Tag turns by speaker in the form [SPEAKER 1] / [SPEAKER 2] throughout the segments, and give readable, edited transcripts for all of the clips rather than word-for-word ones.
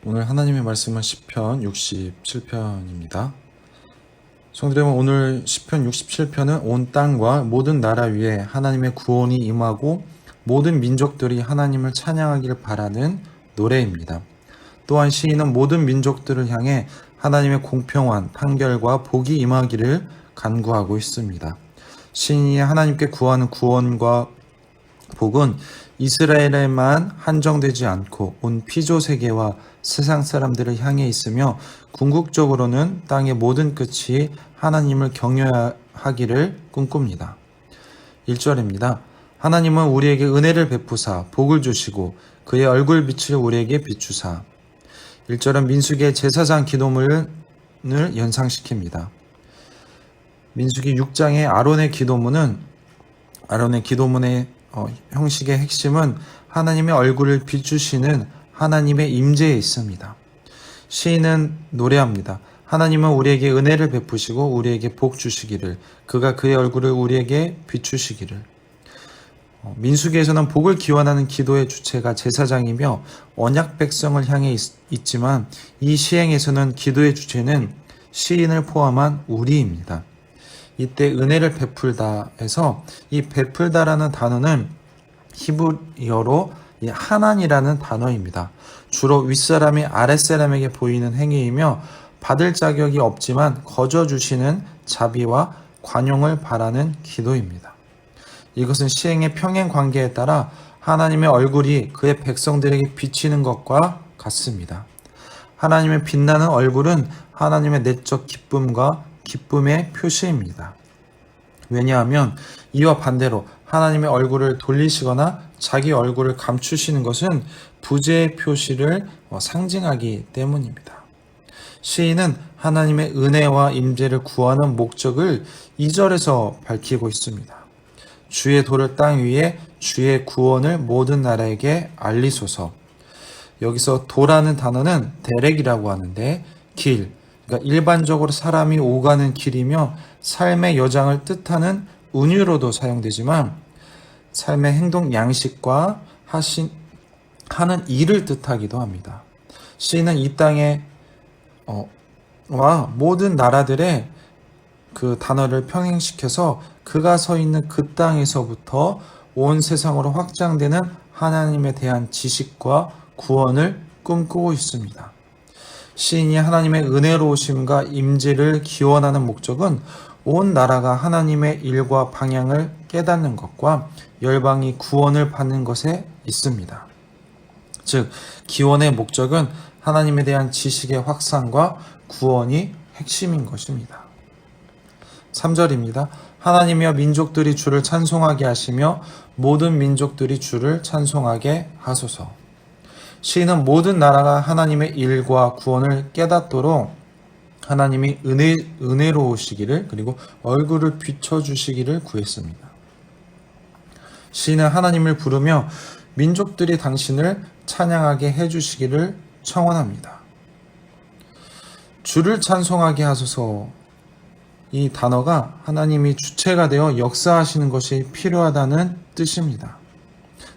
[SPEAKER 1] 오늘 하나님의 말씀은 시편 67편입니다. 성도 여러분, 오늘 시편 67편은 온 땅과 모든 나라 위에 하나님의 구원이 임하고 모든 민족들이 하나님을 찬양하기를 바라는 노래입니다. 또한 시인은 모든 민족들을 향해 하나님의 공평한 판결과 복이 임하기를 간구하고 있습니다. 시인이 하나님께 구하는 구원과 복은 이스라엘에만 한정되지 않고 온 피조 세계와 세상 사람들을 향해 있으며 궁극적으로는 땅의 모든 끝이 하나님을 경외하기를 꿈꿉니다. 1절입니다. 하나님은 우리에게 은혜를 베푸사 복을 주시고 그의 얼굴 빛을 우리에게 비추사. 1절은 민수기의 제사장 기도문을 연상시킵니다. 민수기 6장의 아론의 기도문의 형식의 핵심은 하나님의 얼굴을 비추시는 하나님의 임재에 있습니다. 시인은 노래합니다. 하나님은 우리에게 은혜를 베푸시고 우리에게 복 주시기를, 그가 그의 얼굴을 우리에게 비추시기를. 민수기에서는 복을 기원하는 기도의 주체가 제사장이며 언약 백성을 향해 있지만 이 시행에서는 기도의 주체는 시인을 포함한 우리입니다. 이때 은혜를 베풀다에서 이 베풀다라는 단어는 히브리어로 하난이라는 단어입니다. 주로 윗사람이 아랫사람에게 보이는 행위이며 받을 자격이 없지만 거저 주시는 자비와 관용을 바라는 기도입니다. 이것은 시행의 평행 관계에 따라 하나님의 얼굴이 그의 백성들에게 비치는 것과 같습니다. 하나님의 빛나는 얼굴은 하나님의 내적 기쁨과 기쁨의 표시입니다. 왜냐하면 이와 반대로 하나님의 얼굴을 돌리시거나 자기 얼굴을 감추시는 것은 부재의 표시를 상징하기 때문입니다. 시인은 하나님의 은혜와 임재를 구하는 목적을 2절에서 밝히고 있습니다. 주의 도를 땅 위에 주의 구원을 모든 나라에게 알리소서. 여기서 도라는 단어는 데렉이라고 하는데 길, 그러니까 일반적으로 사람이 오가는 길이며 삶의 여장을 뜻하는 운유로도 사용되지만 삶의 행동 양식과 하는 일을 뜻하기도 합니다. 시인은 이 땅에 와 모든 나라들의 그 단어를 평행시켜서 그가 서 있는 그 땅에서부터 온 세상으로 확장되는 하나님에 대한 지식과 구원을 꿈꾸고 있습니다. 시인이 하나님의 은혜로우심과 임재를 기원하는 목적은 온 나라가 하나님의 일과 방향을 깨닫는 것과 열방이 구원을 받는 것에 있습니다. 즉, 기원의 목적은 하나님에 대한 지식의 확산과 구원이 핵심인 것입니다. 3절입니다. 하나님이여 민족들이 주를 찬송하게 하시며 모든 민족들이 주를 찬송하게 하소서. 시인은 모든 나라가 하나님의 일과 구원을 깨닫도록 하나님이 은혜로우시기를 그리고 얼굴을 비춰주시기를 구했습니다. 시인은 하나님을 부르며 민족들이 당신을 찬양하게 해주시기를 청원합니다. 주를 찬송하게 하소서. 이 단어가 하나님이 주체가 되어 역사하시는 것이 필요하다는 뜻입니다.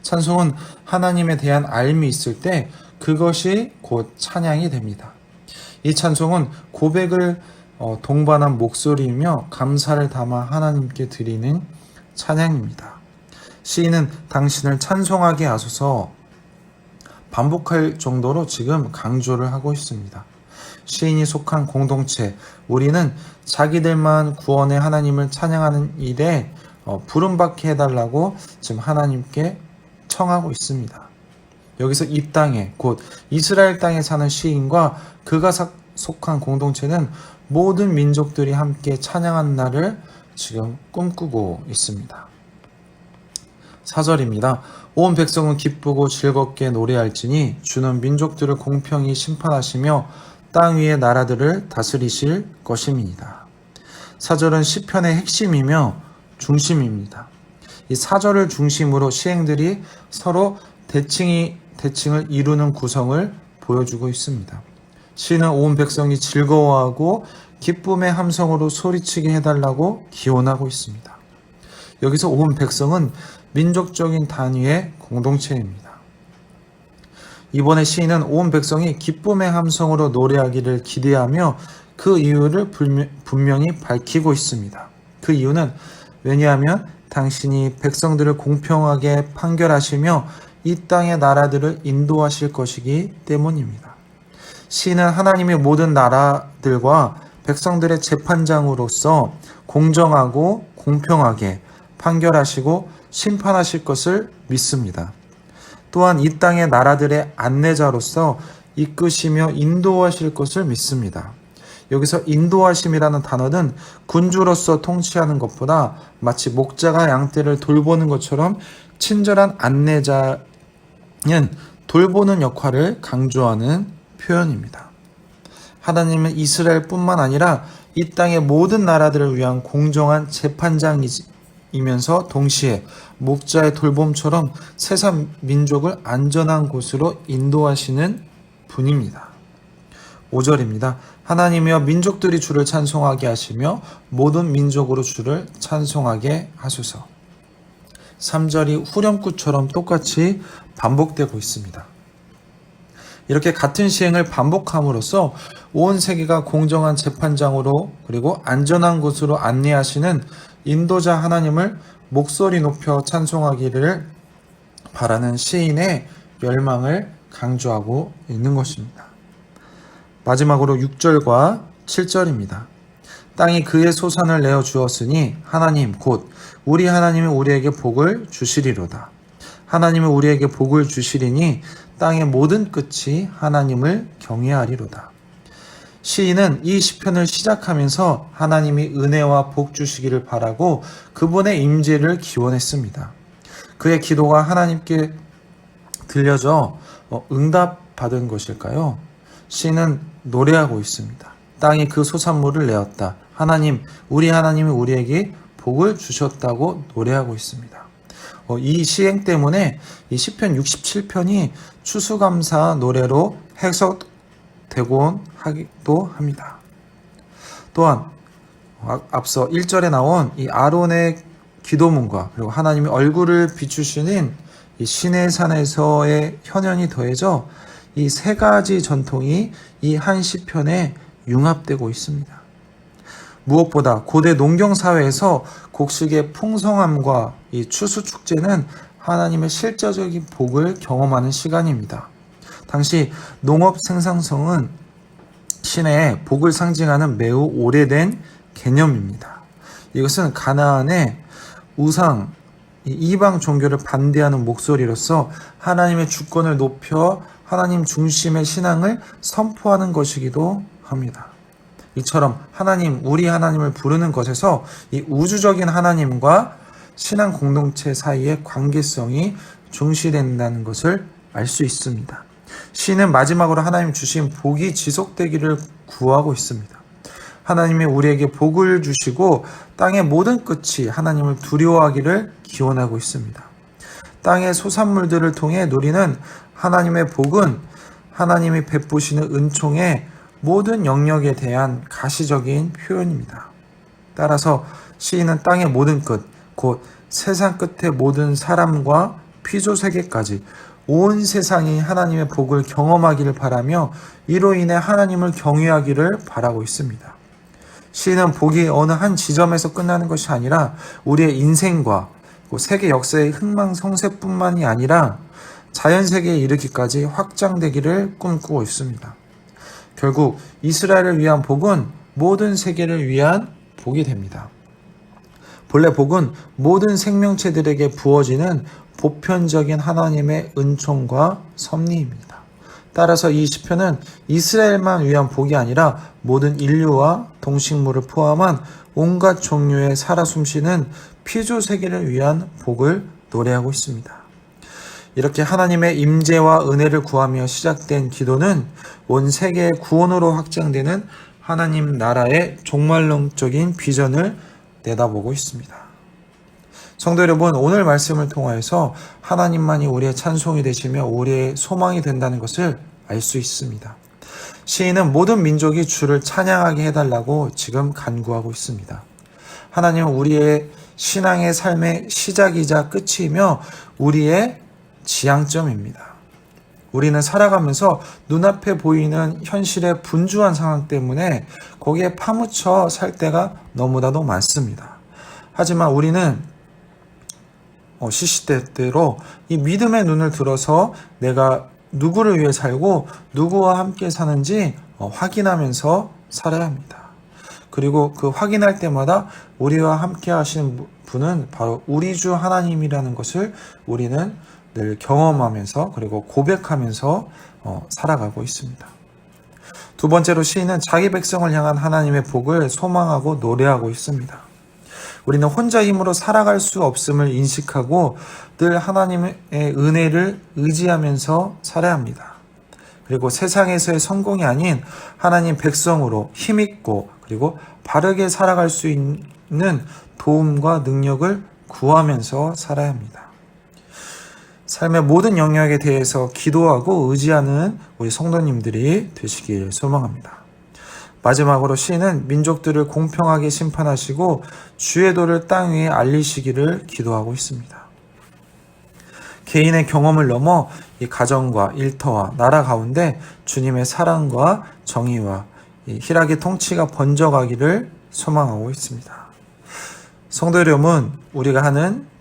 [SPEAKER 1] 찬송은 하나님에 대한 알미 있을 때 그것이 곧 찬양이 됩니다. 이 찬송은 고백을 동반한 목소리이며 감사를 담아 하나님께 드리는 찬양입니다. 시인은 당신을 찬송하게 하소서 반복할 정도로 지금 강조를 하고 있습니다. 시인이 속한 공동체, 우리는 자기들만 구원의 하나님을 찬양하는 일에 부름받게 해달라고 지금 하나님께 청하고 있습니다. 여기서 이 땅에 곧 이스라엘 땅에 사는 시인과 그가 속한 공동체는 모든 민족들이 함께 찬양하는 날을 지금 꿈꾸고 있습니다. 4절입니다. 온 백성은 기쁘고 즐겁게 노래할지니 주는 민족들을 공평히 심판하시며 땅 위의 나라들을 다스리실 것입니다. 4절은 시편의 핵심이며 중심입니다. 이 4절을 중심으로 시행들이 서로 대칭을 이루는 구성을 보여주고 있습니다. 시는 온 백성이 즐거워하고 기쁨의 함성으로 소리치게 해달라고 기원하고 있습니다. 여기서 온 백성은 민족적인 단위의 공동체입니다. 이번에 시인은 온 백성이 기쁨의 함성으로 노래하기를 기대하며 그 이유를 분명히 밝히고 있습니다. 그 이유는 왜냐하면 당신이 백성들을 공평하게 판결하시며 이 땅의 나라들을 인도하실 것이기 때문입니다. 시인은 하나님이 모든 나라들과 백성들의 재판장으로서 공정하고 공평하게 판결하시고 심판하실 것을 믿습니다. 또한 이 땅의 나라들의 안내자로서 이끄시며 인도하실 것을 믿습니다. 여기서 인도하심이라는 단어는 군주로서 통치하는 것보다 마치 목자가 양떼를 돌보는 것처럼 친절한 안내자는 돌보는 역할을 강조하는 표현입니다. 하나님은 이스라엘뿐만 아니라 이 땅의 모든 나라들을 위한 공정한 재판장이면서 동시에 목자의 돌봄처럼 세상 민족을 안전한 곳으로 인도하시는 분입니다. 5절입니다. 하나님이여 민족들이 주를 찬송하게 하시며 모든 민족으로 주를 찬송하게 하소서. 3절이 후렴구처럼 똑같이 반복되고 있습니다. 이렇게 같은 시행을 반복함으로써 온 세계가 공정한 재판장으로 그리고 안전한 곳으로 안내하시는 인도자 하나님을 목소리 높여 찬송하기를 바라는 시인의 열망을 강조하고 있는 것입니다. 마지막으로 6절과 7절입니다. 땅이 그의 소산을 내어 주었으니 하나님 곧 우리 하나님이 우리에게 복을 주시리로다. 하나님이 우리에게 복을 주시리니 땅의 모든 끝이 하나님을 경외하리로다. 시인은 이 시편을 시작하면서 하나님이 은혜와 복 주시기를 바라고 그분의 임재를 기원했습니다. 그의 기도가 하나님께 들려져 응답받은 것일까요? 시인은 노래하고 있습니다. 땅이 그 소산물을 내었다. 하나님, 우리 하나님이 우리에게 복을 주셨다고 노래하고 있습니다. 이 시행 때문에 이 시편 67편이 추수감사 노래로 해석되곤 하기도 합니다. 또한 앞서 1절에 나온 이 아론의 기도문과 그리고 하나님의 얼굴을 비추시는 이 시내산에서의 현현이 더해져 이 세 가지 전통이 이 한 시편에 융합되고 있습니다. 무엇보다 고대 농경사회에서 곡식의 풍성함과 이 추수축제는 하나님의 실제적인 복을 경험하는 시간입니다. 당시 농업 생산성은 신의 복을 상징하는 매우 오래된 개념입니다. 이것은 가나안의 우상, 이방 종교를 반대하는 목소리로서 하나님의 주권을 높여 하나님 중심의 신앙을 선포하는 것이기도 합니다. 이처럼 하나님, 우리 하나님을 부르는 것에서 이 우주적인 하나님과 신앙 공동체 사이의 관계성이 중시된다는 것을 알 수 있습니다. 시는 마지막으로 하나님 주신 복이 지속되기를 구하고 있습니다. 하나님이 우리에게 복을 주시고 땅의 모든 끝이 하나님을 두려워하기를 기원하고 있습니다. 땅의 소산물들을 통해 누리는 하나님의 복은 하나님이 베푸시는 은총의 모든 영역에 대한 가시적인 표현입니다. 따라서 시인은 땅의 모든 끝, 곧 세상 끝의 모든 사람과 피조세계까지 온 세상이 하나님의 복을 경험하기를 바라며 이로 인해 하나님을 경외하기를 바라고 있습니다. 시인은 복이 어느 한 지점에서 끝나는 것이 아니라 우리의 인생과 세계 역사의 흥망성쇠뿐만이 아니라 자연세계에 이르기까지 확장되기를 꿈꾸고 있습니다. 결국 이스라엘을 위한 복은 모든 세계를 위한 복이 됩니다. 본래 복은 모든 생명체들에게 부어지는 보편적인 하나님의 은총과 섭리입니다. 따라서 이 시편은 이스라엘만 위한 복이 아니라 모든 인류와 동식물을 포함한 온갖 종류의 살아 숨쉬는 피조 세계를 위한 복을 노래하고 있습니다. 이렇게 하나님의 임재와 은혜를 구하며 시작된 기도는 온 세계의 구원으로 확장되는 하나님 나라의 종말론적인 비전을 내다보고 있습니다. 성도 여러분, 오늘 말씀을 통하여서 하나님만이 우리의 찬송이 되시며 우리의 소망이 된다는 것을 알 수 있습니다. 시인은 모든 민족이 주를 찬양하게 해달라고 지금 간구하고 있습니다. 하나님은 우리의 신앙의 삶의 시작이자 끝이며 우리의 지향점입니다. 우리는 살아가면서 눈앞에 보이는 현실의 분주한 상황 때문에 거기에 파묻혀 살 때가 너무나도 많습니다. 하지만 우리는 시시때때로 이 믿음의 눈을 들어서 내가 누구를 위해 살고 누구와 함께 사는지 확인하면서 살아야 합니다. 그리고 그 확인할 때마다 우리와 함께 하시는 분은 바로 우리 주 하나님이라는 것을 우리는 늘 경험하면서 그리고 고백하면서 살아가고 있습니다. 두 번째로 시인은 자기 백성을 향한 하나님의 복을 소망하고 노래하고 있습니다. 우리는 혼자 힘으로 살아갈 수 없음을 인식하고 늘 하나님의 은혜를 의지하면서 살아야 합니다. 그리고 세상에서의 성공이 아닌 하나님 백성으로 힘있고 그리고 바르게 살아갈 수 있는 도움과 능력을 구하면서 살아야 합니다. 삶의 모든 영역에 대해서 기도하고 의지하는 우리 성도님들이 되시길 소망합니다. 마지막으로 시인은 민족들을 공평하게 심판하시고 주의 도를 땅 위에 알리시기를 기도하고 있습니다. 개인의 경험을 넘어 이 가정과 일터와 나라 가운데 주님의 사랑과 정의와 이 희락의 통치가 번져가기를 소망하고 있습니다. 성도 여러분, 우리가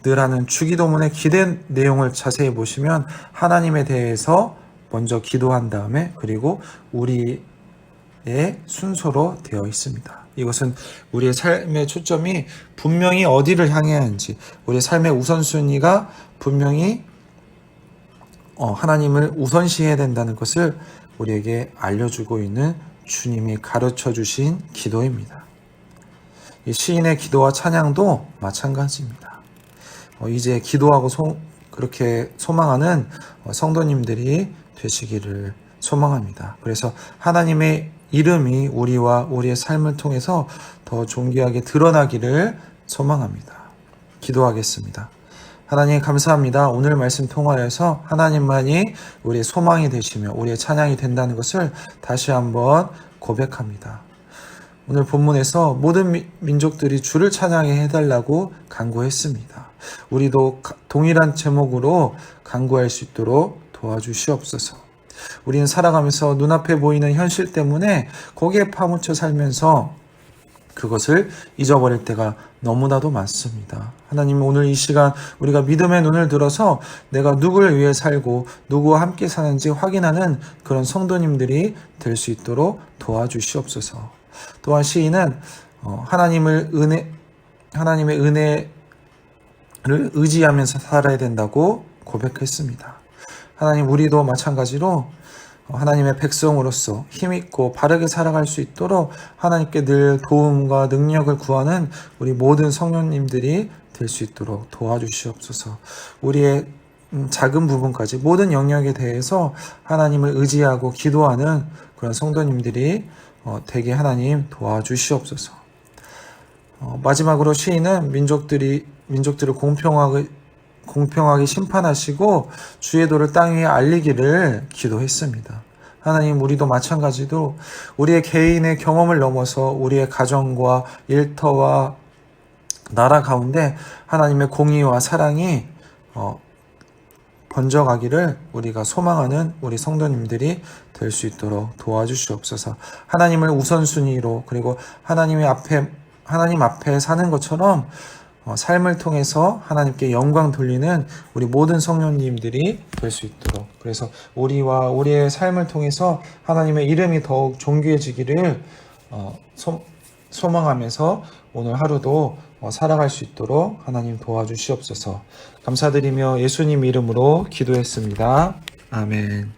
[SPEAKER 1] 늘 하는 주기도문의 기대 내용을 자세히 보시면 하나님에 대해서 먼저 기도한 다음에 그리고 우리의 순서로 되어 있습니다. 이것은 우리의 삶의 초점이 분명히 어디를 향해야 하는지, 우리의 삶의 우선순위가 분명히 하나님을 우선시해야 된다는 것을 우리에게 알려주고 있는 주님이 가르쳐 주신 기도입니다. 이 시인의 기도와 찬양도 마찬가지입니다. 이제 기도하고 그렇게 소망하는 성도님들이 되시기를 소망합니다. 그래서 하나님의 이름이 우리와 우리의 삶을 통해서 더 존귀하게 드러나기를 소망합니다. 기도하겠습니다. 하나님 감사합니다. 오늘 말씀 통하여서 하나님만이 우리의 소망이 되시며 우리의 찬양이 된다는 것을 다시 한번 고백합니다. 오늘 본문에서 모든 민족들이 주를 찬양해 해달라고 간구했습니다. 우리도 동일한 제목으로 간구할 수 있도록 도와주시옵소서. 우리는 살아가면서 눈앞에 보이는 현실 때문에 거기에 파묻혀 살면서 그것을 잊어버릴 때가 너무나도 많습니다. 하나님, 오늘 이 시간 우리가 믿음의 눈을 들어서 내가 누구를 위해 살고 누구와 함께 사는지 확인하는 그런 성도님들이 될 수 있도록 도와주시옵소서. 또한 시인은 하나님의 은혜를 의지하면서 살아야 된다고 고백했습니다. 하나님, 우리도 마찬가지로 하나님의 백성으로서 힘있고 바르게 살아갈 수 있도록 하나님께 늘 도움과 능력을 구하는 우리 모든 성도님들이 될 수 있도록 도와주시옵소서. 우리의 작은 부분까지 모든 영역에 대해서 하나님을 의지하고 기도하는 그런 성도님들이 되게 하나님 도와주시옵소서. 마지막으로 시인은 민족들을 공평하게 심판하시고 주의 도를 땅 위에 알리기를 기도했습니다. 하나님, 우리도 마찬가지로 우리의 개인의 경험을 넘어서 우리의 가정과 일터와 나라 가운데 하나님의 공의와 사랑이 번져가기를 우리가 소망하는 우리 성도님들이 될 수 있도록 도와주시옵소서. 하나님을 우선순위로 그리고 하나님 앞에 사는 것처럼 삶을 통해서 하나님께 영광 돌리는 우리 모든 성도님들이 될 수 있도록, 그래서 우리와 우리의 삶을 통해서 하나님의 이름이 더욱 존귀해지기를 소망하면서 오늘 하루도 살아갈 수 있도록 하나님 도와주시옵소서. 감사드리며 예수님 이름으로 기도했습니다. 아멘.